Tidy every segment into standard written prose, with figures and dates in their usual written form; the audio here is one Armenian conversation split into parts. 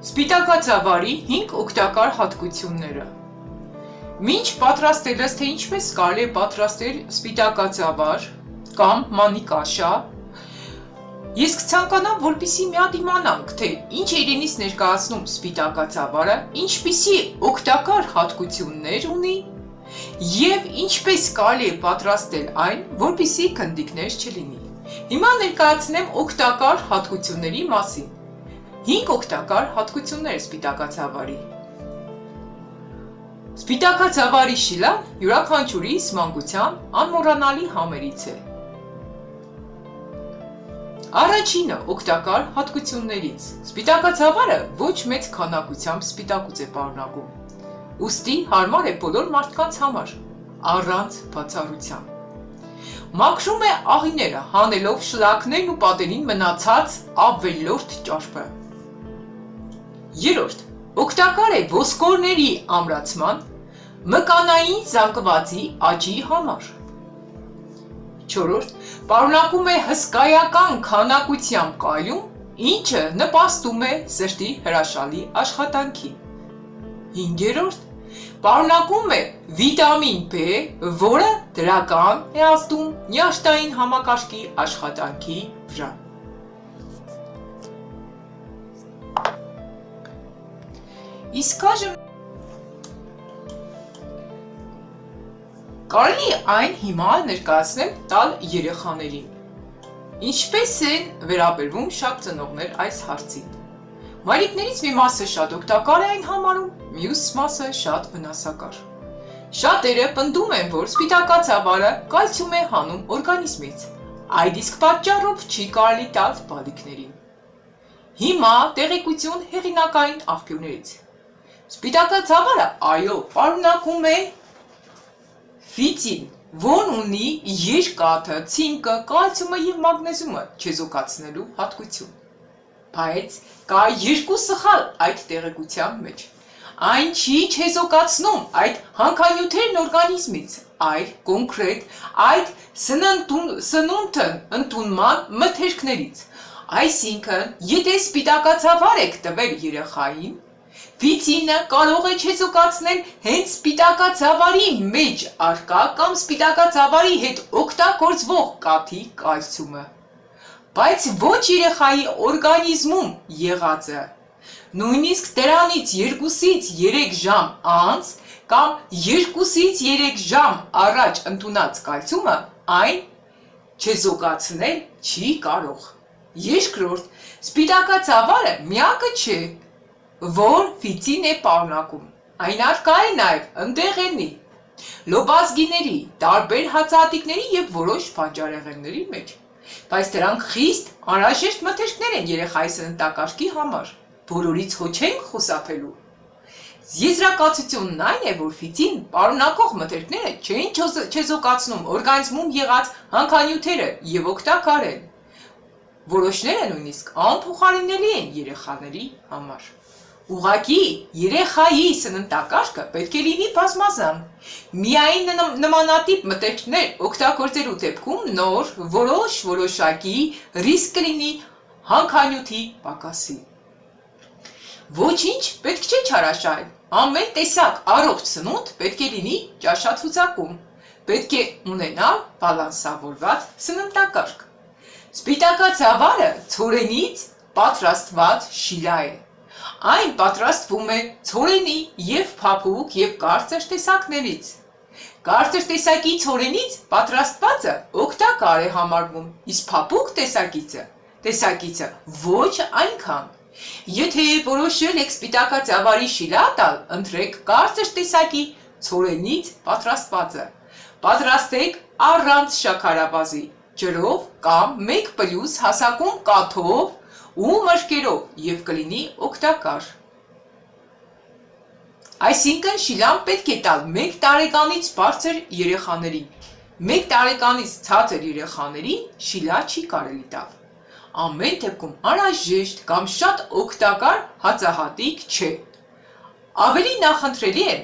Սպիտակածավարի 5 օգտակար հատկությունները։ Մինչ պատրաստելս, թե ինչպես կարելի է պատրաստել սպիտակածավար կամ մանիկաշա, ես կցանկանամ, որպեսզի մի հատ իմանանք, թե ինչ է իրենից ներկայացնում սպիտակածավարը, ինչպիսի օգտակար հատկություններ ունի և ինչպես կարելի է պատրաստել այն, որպեսզի գնդիկներ չլինի։ Հիմա ներկայացնեմ օգտակար հատկությունների մասին։ 5 օգտակար հատկություններ է սպիտակածավարի։ Սպիտակածավարի շիլան յուրաքանչյուրիս մանկության անմոռանալի համերից է։ Առաջինը օգտակար հատկություններից։ Սպիտակածավարը ոչ մեծ քանակությամբ սպիտակուց է պարունակում։ Ուստի հարմար է բոլոր մարդկանց համար, առանց բացառության։ Մաքրում է աղիները, հանելով շլակներն ու պատերին մնացած ավելորդ ճարպը։ Երրորդ, օգտակար է ոսկորների ամրացման, մկանային զանգվածի աճի համար։ Չորրորդ, պարունակում է հսկայական քանակությամբ կալիում, ինչը նպաստում է սրտի հրաշալի աշխատանքին։ Հինգերորդ, պարունակում է վիտամին B, որը դրական է ազդում նյարդային համակարգի աշխատանքի վրա։ Իսկ այժմ կարելի է այն հիմա ներկայացնել տալ երեխաներին։ Ինչպես են վերաբերվում շատ ծնողներ այս հարցին։ Մայրիկներից մի մասը շատ օգտակար է այն համարում, մյուս մասը շատ վնասակար։ Շատերը պնդում են, որ սպիտակածավարը կալցիում է հանում օրգանիզմից, այդ իսկ պատճառով չի կարելի տալ բալիկներին։ Հիմա տեղեկություն հեղինակային աղբյուրներից։ Սպիտակածավարը, այո, պարունակում է ֆիցին, որն ունի երկաթը, ցինկը, կալցիումը և մագնեզիումը չեզոքացնելու հատկություն։ Բայց կա երկու սխալ այդ տեղեկության մեջ։ Այն չի չեզոքացնում այդ հանքանյութերն օրգանիզմից, այլ կոնկրետ այդ սնունդն ընդունման մթերքներից։ Այսինքն, եթե սպիտակածավար եք տվել երեխային, ֆիցինը կարող է չեզոքացնել հենց սպիտակածավարի մեջ առկա կամ սպիտակածավարի հետ օգտագործվող կաթի կալցիումը, բայց ոչ երեխայի օրգանիզմում եղածը։ Նույնիսկ դրանից 2-ից 3 ժամ անց կամ 2-ից 3 ժամ առաջ ընդունած կալցիումը այն չեզոքացնել չի կարող։ Երկրորդ, սպիտակածավարը միակը չէ, որ ֆիցին է պարունակում, այն առկա է նաև ընդեղենի, լոբազգիների, տարբեր հացահատիկների և որոշ բանջարեղենների մեջ, բայց դրանք խիստ անհրաժեշտ մթերքներ են երեխայի սննդակարգի համար, բոլորից հո չենք խուսափելու։ Եզրակացությունն այն է, որ ֆիցին պարունակող մթերքները չեն չեզոքացնում օրգանիզմում եղած հանքանյութերը և օգտակար են։ Որոշները նույնիսկ անփոխարինելի են երեխաների համար։ Ուղղակի երեխայի սննդակարգը պետք է լինի բազմազան։ Միայն նմանատիպ մթերքներ օգտագործելու դեպքում նոր որոշակի ռիսկ կլինի հանքանյութի պակասի։ Ոչինչ պետք չէ չարաշահել։ Ամեն տեսակ առողջ սնունդ պետք է լինի ճաշացուցակում։ Պետք է ունենալ բալանսավորված սննդակարգ։ Սպիտակածավարը ցորենից պատրաստված շիլա է։ Այն պատրաստվում է ցորենի և փափուկ և կարծր տեսակներից։ Կարծր տեսակի ցորենից պատրաստվածը օգտակար է համարվում, իսկ փափուկ տեսակիցը ոչ այնքան։ Եթե որոշել եք սպիտակածավարի շիլա տալ, ընտրեք կարծր տեսակի ցորենից պատրաստվածը։ Պատրաստեք առանց շաքարավազի, ջրով կամ 1+ հասակում կաթով ու մրգերով և կլինի օգտակար։ Այսինքն շիլան պետք է տալ 1 տարեկանից բարձր երեխաներին։ 1 տարեկանից ցածր երեխաներին շիլա չի կարելի տալ։ Ամեն դեպքում անհրաժեշտ կամ շատ օգտակար հացահատիկ չէ։ Ավելի նախընտրելի են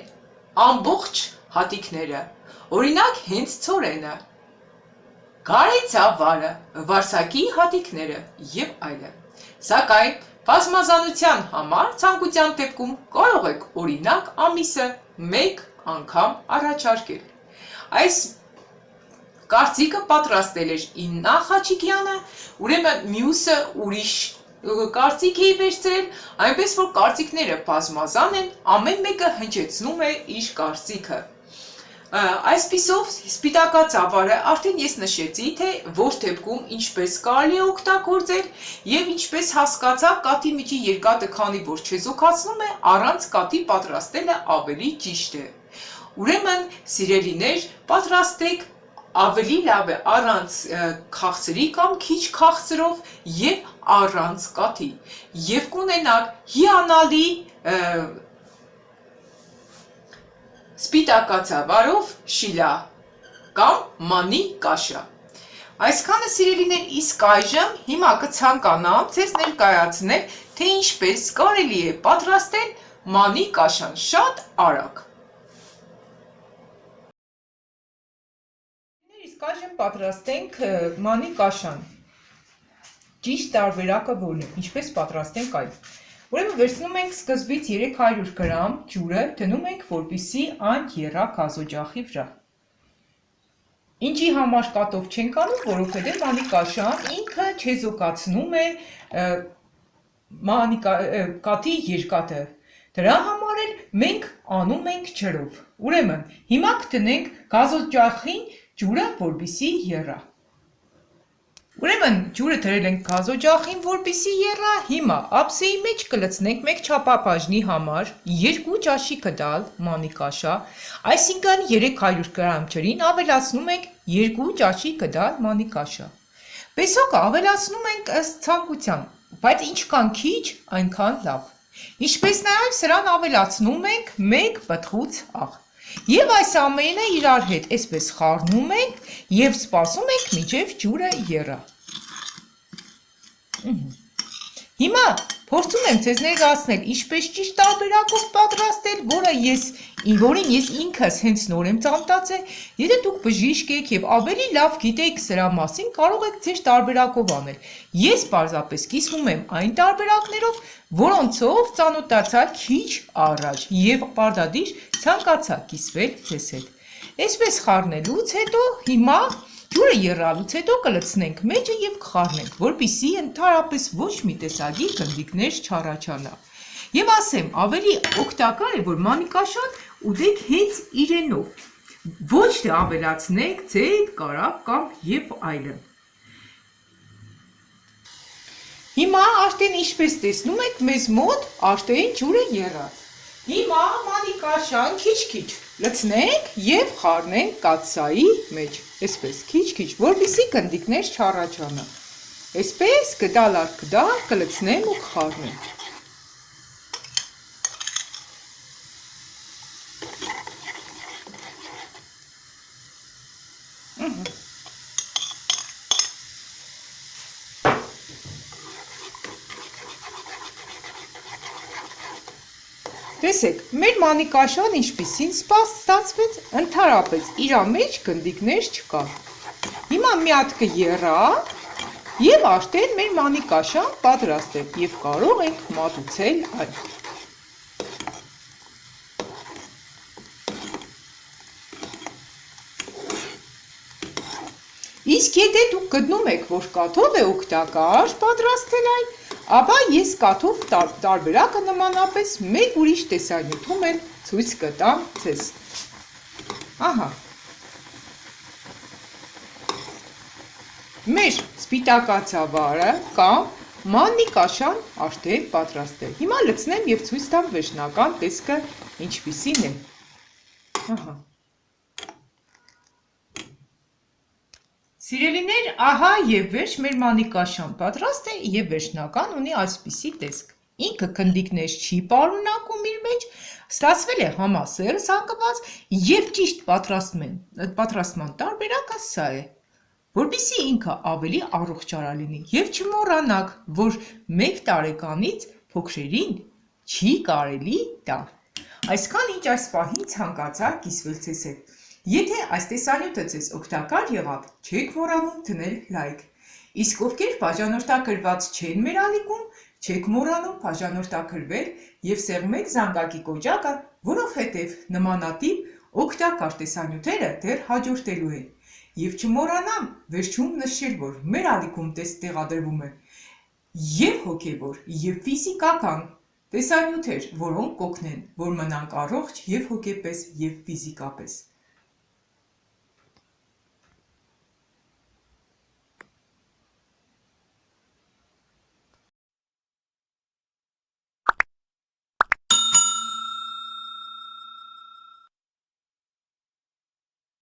ամբողջ հատիկները, օրինակ հենց ցորենը, գարեցավարը, վարսակի հատիկները և այլն։ Սակայն Բազմազանության համար ցանկության դեպքում կարող եք օրինակ ամիսը 1 անգամ առաջարկել։ Այս կարծիքը պատրաստել էր Իննա Խաչիկյանը, ուրեմն մյուսը ուրիշ կարծիք էի վերցրել, այնպես որ կարծիքները բազմազան են, ամեն մեկը հնչեցնում է իր կարծիքը։ Այսպիսով սպիտակածավալը արդեն ես նշեցի, թե որ դեպքում ինչպես կարելի է օգտագործել եւ ինչպես հասկացա կաթի միջի երկաթը քանի որ չեզոքացնում է, առանց կաթի պատրաստելը ավելի ճիշտ է։ Ուրեմն, սիրելիներ, պատրաստեք ավելի լավ է առանց քաղցրի կամ քիչ քաղցրով եւ առանց կաթի եւ կունենաք հիանալի սպիտակածավարով շիլա կամ մանի կաշա։ Այսքանը սիրելիներ, իսկ այժմ հիմա կցանկանամ ձեզ ներկայացնել, թե ինչպես կարելի է պատրաստել մանի կաշան շատ արագ։ Իսկ այժմ պատրաստենք մանի կաշան։ Ճիշտ տարբերակը որն է, ինչպես պատրաստենք այն։ Ուրեմն վերցնում ենք սկզբից 300 գրամ ջուրը, դնում ենք, որպեսզի այն եռա գազօջախի վրա։ Ինչի համար կաթով չենք անում, որովհետև մանի կաշան ինքը չեզոքացնում է կաթի երկաթը։ Դրա համար էլ մենք անում ենք ջրով։ Ուրեմն հիմա կդնենք գազօջախին ջուրը, որպեսզի եռա։ Ուրեմն ջուրը դրել ենք գազօջախին, որպեսզի եռա, հիմա ափսեի մեջ կլցնենք մեկ չափաբաժնի համար 2 ճաշի կդալ մանի կաշա, այսինքն 300 գրամ ջրին ավելացնում ենք 2 ճաշի կդալ մանի կաշա։ Պեսոկը ավելացնում ենք ըստ ցանկության, բայց ինչքան քիչ, այնքան լավ։ Ինչպես նաև սրան ավելացնում ենք 1 պտղուց աղ։ Եվ այս ամենը իրար հետ այսպես խառնում ենք եւ սպասում ենք մինչեւ ջուրը եռա։ Հիմա փորձում եմ ձեզ ներկայացնել ինչպես ճիշտ տարբերակով պատրաստել, որին ես ինքս հենց նոր եմ ծանոթացել։ Եթե դուք բժիշկ եք եւ ավելի լավ գիտեք սրա մասին, կարող եք ձեր տարբերակով անել։ Ես պարզապես կիսվում եմ այն տարբերակներով, որոնցով ծանոթացա քիչ առաջ եւ պարտադիր ցանկացա կիսվել ձեզ հետ։ Այսպես խառնելուց հետո հիմա ջուրը եռալուց հետո կլցնենք մեջը եւ կխառնենք, որպեսզի ընդհանրապես ոչ մի տեսակի գնդիկներ չառաջանա։ Եվ ասեմ, ավելի օգտակար է, որ մանի կաշան ուտեք հենց իրենով, ոչ թե ավելացնեք ձեթ, կարապ կամ եւ այլն։ Հիմա արդեն ինչպես տեսնում եք, մեզ մոտ արդեն ջուրը եռած։ Հիմա մանի կաշան քիչ-քիչ լցնենք եւ խառնենք կաթսայի մեջ, այսպես քիչ-քիչ, որպեսզի գնդիկներ չառաջանա։ Այսպես գդալ առ գդալ կլցնեմ ու կխառնեմ։ Տեսեք, մեր մանի կաշան ինչպիսին ստացվեց, ընդհանրապես իրա մեջ գնդիկներ չկար։ Հիմա մի հատ կեռա եւ արդեն մեր մանի կաշան պատրաստ է եւ կարող ենք մատուցել այն։ Իսկ եթե դուք գտնում եք, որ կաթով է օգտակար պատրաստել այն, ապա ես կաթով տարբերակը նմանապես մեկ ուրիշ տեսանյութում էլ ցույց կտամ ձեզ։ Ահա։ Մեր սպիտակածավարը կամ մանի կաշան արդեն պատրաստ է։ Հիմա լցնեմ եւ ցույց տամ վերջնական տեսքը ինչպիսին է։ Ահա։ Սիրելիներ, ահա եւ վերջ մեր մանի կաշան պատրաստ է եւ վերջնական ունի այսպիսի տեսք։ Ինքը գնդիկներ չի պարունակում իր մեջ, ստացվել է համասեռ զանգված եւ ճիշտ պատրաստման տարբերակը սա է, որպեսզի ինքը ավելի առողջարար լինի եւ չմոռանաք, որ 1 տարեկանից փոքրերին չի կարելի տալ։ Այսքան ինչ այս պահին ցանկացա կիսվել ձեզ հետ։ Եթե այս տեսանյութը ձեզ օգտակար եղավ, չեք մոռանում դնել լայք։ Իսկ ովքեր բաժանորդագրված չեն մեր ալիքում, Չեք մոռանում բաժանորդագրվել և սեղմեք զանգակի կոճակը, որովհետև նմանատիպ օգտակար տեսանյութերը դեռ հաջորդելու են։ Եվ չմոռանամ վերջում նշել, որ մեր ալիքում տեղադրվում է և հոգևոր, և ֆիզիկական տեսանյութեր, որոնք կօգնեն, որ մնանք առողջ և հոգեպես, և ֆիզիկապես։